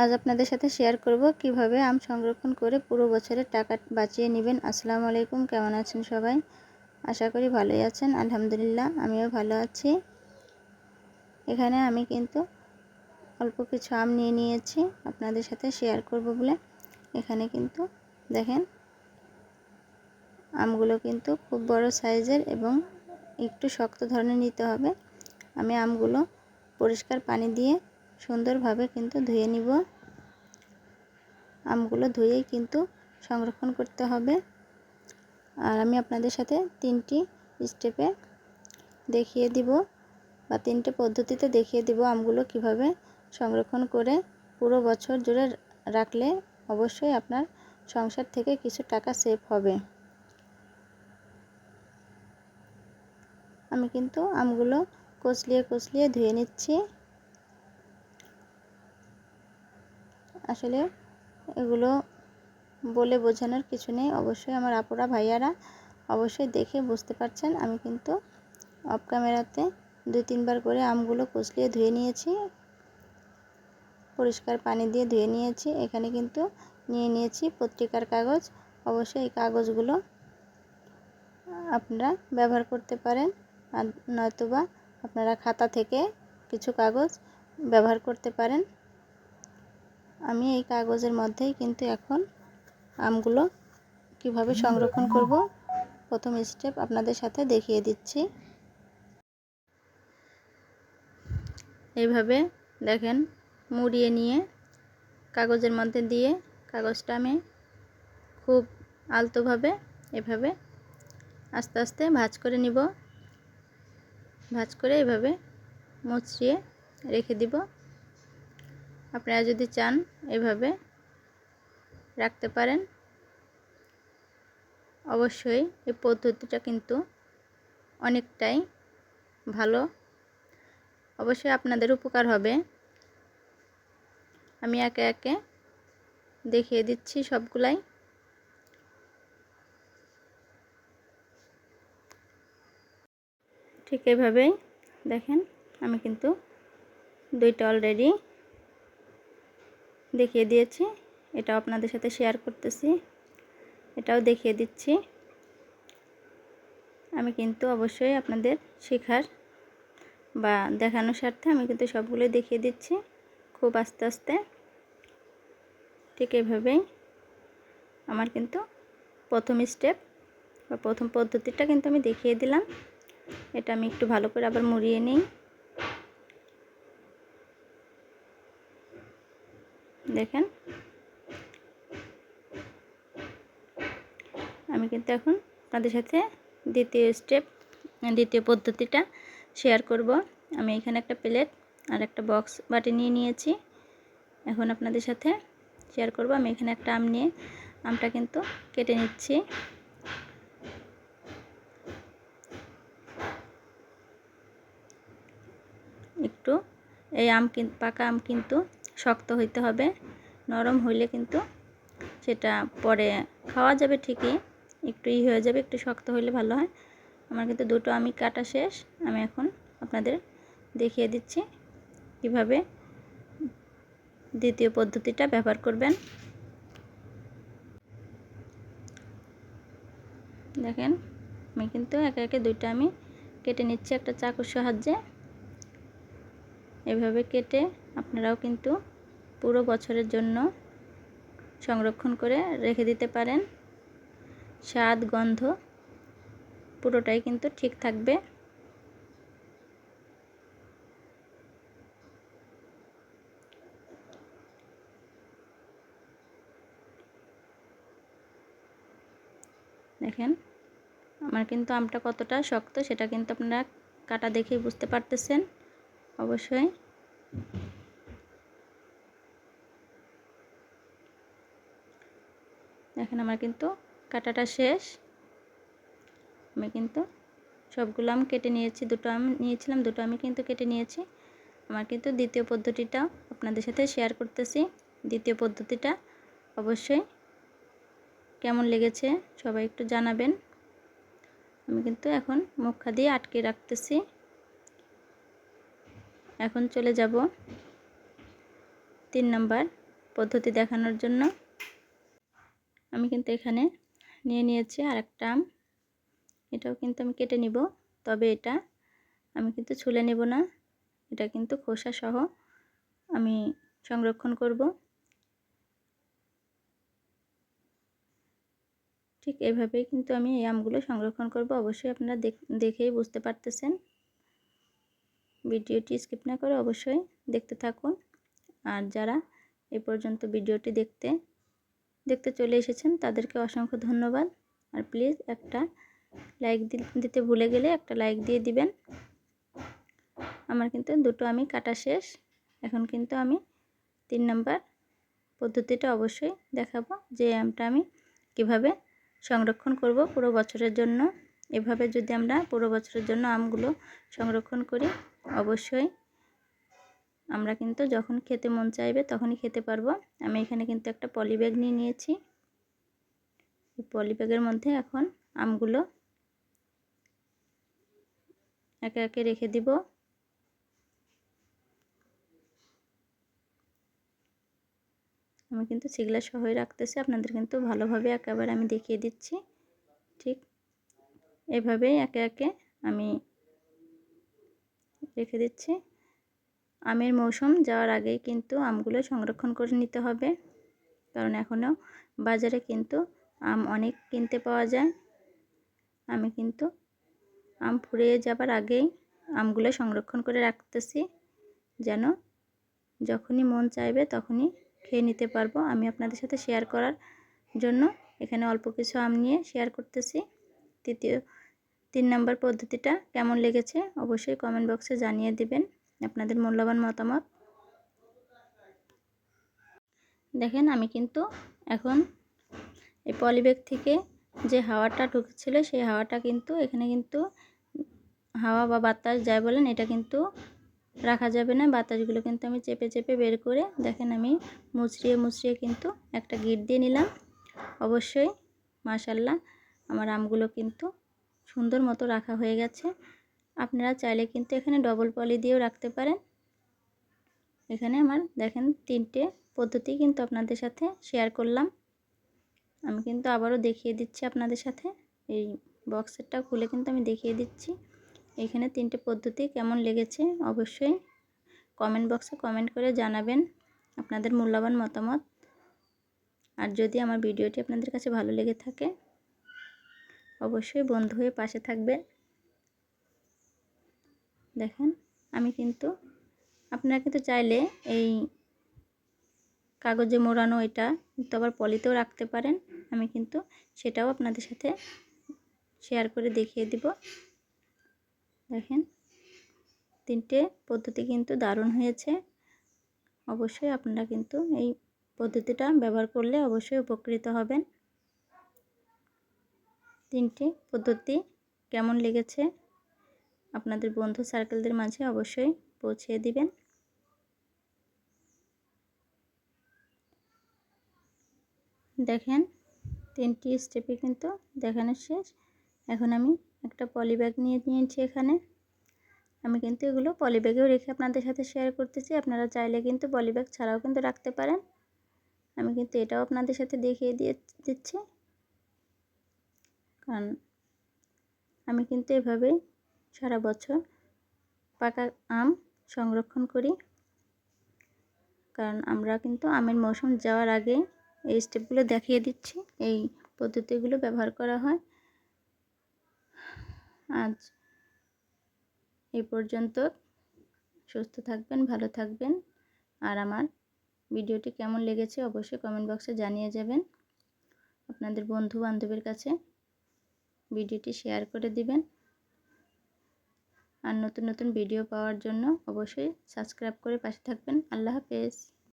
আজ আপনাদের সাথে শেয়ার করব কিভাবে আম সংরক্ষণ করে পুরো বছরের টাকা বাঁচিয়ে নেবেন। আসসালামু আলাইকুম, কেমন আছেন সবাই? আশা করি ভালোই আছেন। আলহামদুলিল্লাহ, আমিও ভালো আছি। এখানে আমি কিন্তু অল্প কিছু আম নিয়ে নিয়েছি আপনাদের সাথে শেয়ার করব বলে। এখানে কিন্তু দেখেন আমগুলো কিন্তু খুব বড় সাইজের এবং একটু শক্ত ধরনের নিতে হবে। আমি আমগুলো পরিষ্কার পানি দিয়ে সুন্দরভাবে কিন্তু ধুয়ে নিব। আমগুলো ধুয়েই কিন্তু সংরক্ষণ করতে হবে। আর আমি আপনাদের সাথে 3টি স্টেপে দেখিয়ে দিব বা 3টে পদ্ধতিতে দেখিয়ে দিব আমগুলো কিভাবে সংরক্ষণ করে পুরো বছর জুড়ে রাখলে অবশ্যই আপনার সংসার থেকে কিছু টাকা সেভ হবে। আমি কিন্তু আমগুলো কচলিয়ে ধুয়ে নিচ্ছি। আসলে এগুলো বলে বোঝানোর কিছু নেই, অবশ্যই আমার আপুরা ভাইয়ারা অবশ্যই দেখে বুঝতে পারছেন। আমি কিন্তু অফ ক্যামেরাতে 2-3 বার করে আমগুলো কচলিয়ে ধুয়ে নিয়েছি, পরিষ্কার পানি দিয়ে ধুয়ে নিয়েছি। এখানে কিন্তু নিয়ে নিয়েছি পত্রিকার কাগজ। অবশ্যই এই কাগজগুলো আপনারা ব্যবহার করতে পারেন, আর নয়তোবা আপনারা খাতা থেকে কিছু কাগজ ব্যবহার করতে পারেন। আমি এই কাগজের মধ্যেই কিন্তু এখন আমগুলো কিভাবে সংরক্ষণ করব প্রথম স্টেপ আপনাদের সাথে দেখিয়ে দিচ্ছি। এইভাবে দেখেন মুড়িয়ে নিয়ে কাগজের মধ্যে দিয়ে কাগজটা আমি খুব আলতোভাবে এভাবে আস্তে আস্তে ভাঁজ করে নিব। ভাঁজ করে এভাবে মুছিয়ে রেখে দিব। আপনারা যদি চান এভাবে রাখতে পারেন। অবশ্যই এই পদ্ধতিটা কিন্তু অনেকটাই ভালো, অবশ্যই আপনাদের উপকার হবে। আমি একে একে দেখিয়ে দিচ্ছি সবগুলাই। ঠিক এভাবেই দেখেন আমি কিন্তু 2টা অলরেডি দেখিয়ে দিয়েছি। এটাও আপনাদের সাথে শেয়ার করতেছি, এটাও দেখিয়ে দিচ্ছি। আমি কিন্তু অবশ্যই আপনাদের শেখার বা দেখানোর স্বার্থে আমি কিন্তু সবগুলোই দেখিয়ে দিচ্ছি খুব আস্তে আস্তে। ঠিক এভাবেই আমার কিন্তু প্রথম স্টেপ বা প্রথম পদ্ধতিটা কিন্তু আমি দেখিয়ে দিলাম। এটা আমি একটু ভালো করে আবার মুড়িয়ে নিই। দেখেন আমি কিন্তু এখন আপনাদের সাথে দ্বিতীয় পদ্ধতিটা শেয়ার করব। আমি এখানে একটা প্লেট আর একটা বক্স বাটি নিয়ে নিয়েছি। এখন আপনাদের সাথে শেয়ার করব। আমি এখানে একটা আম নিয়ে আমটা কিন্তু কেটে নিচ্ছি। একটু এই পাকা আম কিন্তু শক্ত হইতে হবে, নরম হইলে কিন্তু সেটা পরে খাওয়া যাবে ঠিকই, একটু হয়ে যাবে, একটু শক্ত হইলে ভালো হয়। আমার কিন্তু 2টো আমি কাটা শেষ। আমি এখন আপনাদের দেখিয়ে দিচ্ছি কিভাবে দ্বিতীয় পদ্ধতিটা ব্যবহার করবেন। দেখেন আমি কিন্তু একে একে 2টা আমি কেটে নিচ্ছি একটা চাকুর সাহায্যে। এভাবে কেটে আপনারাও কিন্তু পুরো বছরের জন্য সংরক্ষণ করে রেখে দিতে পারেন। স্বাদ গন্ধ পুরোটাই কিন্তু ঠিক থাকবে। দেখেন আমার কিন্তু আমটা কতটা শক্ত সেটা কিন্তু আপনারা কাটা দেখেই বুঝতে পারতেছেন অবশ্যই। দেখেন আমার কিন্তু কাটাটা শেষ। আমি কিন্তু সবগুলো আম কেটে নিয়েছি। 2টো আম নিয়েছিলাম, 2টো আমি কিন্তু কেটে নিয়েছি। আমার কিন্তু দ্বিতীয় পদ্ধতিটা আপনাদের সাথে শেয়ার করতেছি। দ্বিতীয় পদ্ধতিটা অবশ্যই কেমন লেগেছে সবাই একটু জানাবেন। আমি কিন্তু এখন মুখা দিয়ে আটকে রাখতেছি। এখন চলে যাব 3 নাম্বার পদ্ধতি দেখানোর জন্য। আমি কিন্তু এখানে নিয়ে নিয়েছি আরেকটা আম, এটাও কিন্তু আমি কেটে নিব, তবে এটা আমি কিন্তু ছুলে নেব না, এটা কিন্তু খোসা সহ আমি সংরক্ষণ করব। ঠিক এভাবেই কিন্তু আমি এই আমগুলো সংরক্ষণ করব। অবশ্যই আপনারা দেখেই বুঝতে পারতেছেন। ভিডিওটি স্কিপ না করে অবশ্যই দেখতে থাকুন। আর যারা এই পর্যন্ত ভিডিওটি দেখতে চলে এসেছেন তাদেরকে অসংখ্য ধন্যবাদ। আর প্লিজ একটা লাইক দিতে ভুলে গেলে একটা লাইক দিয়ে দিবেন। আমার কিন্তু দুটো আমি কাটা শেষ। এখন কিন্তু আমি 3 নাম্বার পদ্ধতিটা অবশ্যই দেখাবো, যে আমটা আমি কিভাবে সংরক্ষণ করব পুরো বছরের জন্য। এভাবে যদি আমরা পুরো বছরের জন্য আমগুলো সংরক্ষণ করি, অবশ্যই আমরা কিন্তু যখন খেতে মন চাইবে তখনই খেতে পারবো। আমি এখানে কিন্তু একটা পলি ব্যাগ নিয়ে নিয়েছি। এই পলি ব্যাগের মধ্যে এখন আমগুলো একে একে রেখে দিব। আমি কিন্তু সেগুলা সহই রাখতেছি, আপনাদের কিন্তু ভালোভাবে একেবারে আমি দেখিয়ে দিচ্ছি। ঠিক এভাবেই একে একে আমি রেখে দিচ্ছি। আমের মৌসুম যাওয়ার আগেই কিন্তু আমগুলো সংরক্ষণ করে নিতে হবে, কারণ এখনও বাজারে কিন্তু আম অনেক কিনতে পাওয়া যায়। আমি কিন্তু আম ফুরিয়ে যাবার আগেই আমগুলো সংরক্ষণ করে রাখতেছি, যেন যখনই মন চাইবে তখনই খেয়ে নিতে পারবো। আমি আপনাদের সাথে শেয়ার করার জন্য এখানে অল্প কিছু আম নিয়ে শেয়ার করতেছি। 3 নাম্বার পদ্ধতিটা কেমন লেগেছে অবশ্যই কমেন্ট বক্সে জানিয়ে দিবেন আপনাদের মূল্যবান মতামত। দেখেন আমি কিন্তু এখন এই পলিব্যাগ থেকে যে হাওয়াটা ঢুকছিল সেই হাওয়াটা কিন্তু এখানে কিন্তু হাওয়া বা বাতাস যাই বলেন, এটা কিন্তু রাখা যাবে না। বাতাসগুলো কিন্তু আমি চেপে চেপে বের করে দেখেন আমি মুচড়িয়ে কিন্তু একটা গিট দিয়ে নিলাম। অবশ্যই মাশাআল্লাহ আমার আমগুলো কিন্তু সুন্দর মতো রাখা হয়ে গেছে। আপনারা চাইলে কিন্তু এখানে ডবল পলি দিয়েও রাখতে পারেন। এখানে আমার দেখেন 3টে পদ্ধতি কিন্তু আপনাদের সাথে শেয়ার করলাম। আমি কিন্তু আবারও দেখিয়ে দিচ্ছি আপনাদের সাথে, এই বক্সেরটা খুলে কিন্তু আমি দেখিয়ে দিচ্ছি। এখানে 3টে পদ্ধতি কেমন লেগেছে অবশ্যই কমেন্ট বক্সে কমেন্ট করে জানাবেন আপনাদের মূল্যবান মতামত। আর যদি আমার ভিডিওটি আপনাদের কাছে ভালো লেগে থাকে অবশ্যই বন্ধু হয়ে পাশে থাকবেন। দেখেন আমি কিন্তু আপনারা কিন্তু চাইলে এই কাগজে মোড়ানো এটা কিন্তু আবার পলিতেও রাখতে পারেন। আমি কিন্তু সেটাও আপনাদের সাথে শেয়ার করে দেখিয়ে দিব। দেখেন 3টে পদ্ধতি কিন্তু দারুণ হয়েছে। অবশ্যই আপনারা কিন্তু এই পদ্ধতিটা ব্যবহার করলে অবশ্যই উপকৃত হবেন। 3টে পদ্ধতি কেমন লেগেছে আপনাদের বন্ধু সার্কেলদের মাঝে অবশ্যই পৌঁছে দিবেন। দেখেন 3টি স্টেপে কিন্তু দেখানো শেষ। এখন আমি একটা পলি ব্যাগ নিয়েছি। এখানে আমি কিন্তু এগুলো পলি ব্যাগেও রেখে আপনাদের সাথে শেয়ার করতেছি। আপনারা চাইলে কিন্তু পলি ব্যাগ ছাড়াও কিন্তু রাখতে পারেন। আমি কিন্তু এটাও আপনাদের সাথে দেখিয়ে দিচ্ছি, কারণ আমি কিন্তু এভাবেই সারা বছর পাকা আম সংরক্ষণ করি। কারণ আমরা কিন্তু আমের মৌসুম যাওয়ার আগে এই স্টেপগুলো দেখিয়ে দিচ্ছি, এই পদ্ধতিগুলো ব্যবহার করা হয়। আজ এই পর্যন্ত, সুস্থ থাকবেন, ভালো থাকবেন। আর আমার ভিডিওটি কেমন লেগেছে অবশ্যই কমেন্ট বক্সে জানিয়ে যাবেন। আপনাদের বন্ধু বান্ধবের কাছে ভিডিওটি শেয়ার করে দিবেন। আর নতুন নতুন ভিডিও পাওয়ার জন্য অবশ্যই সাবস্ক্রাইব করে পাশে থাকবেন। আল্লাহ হাফেজ।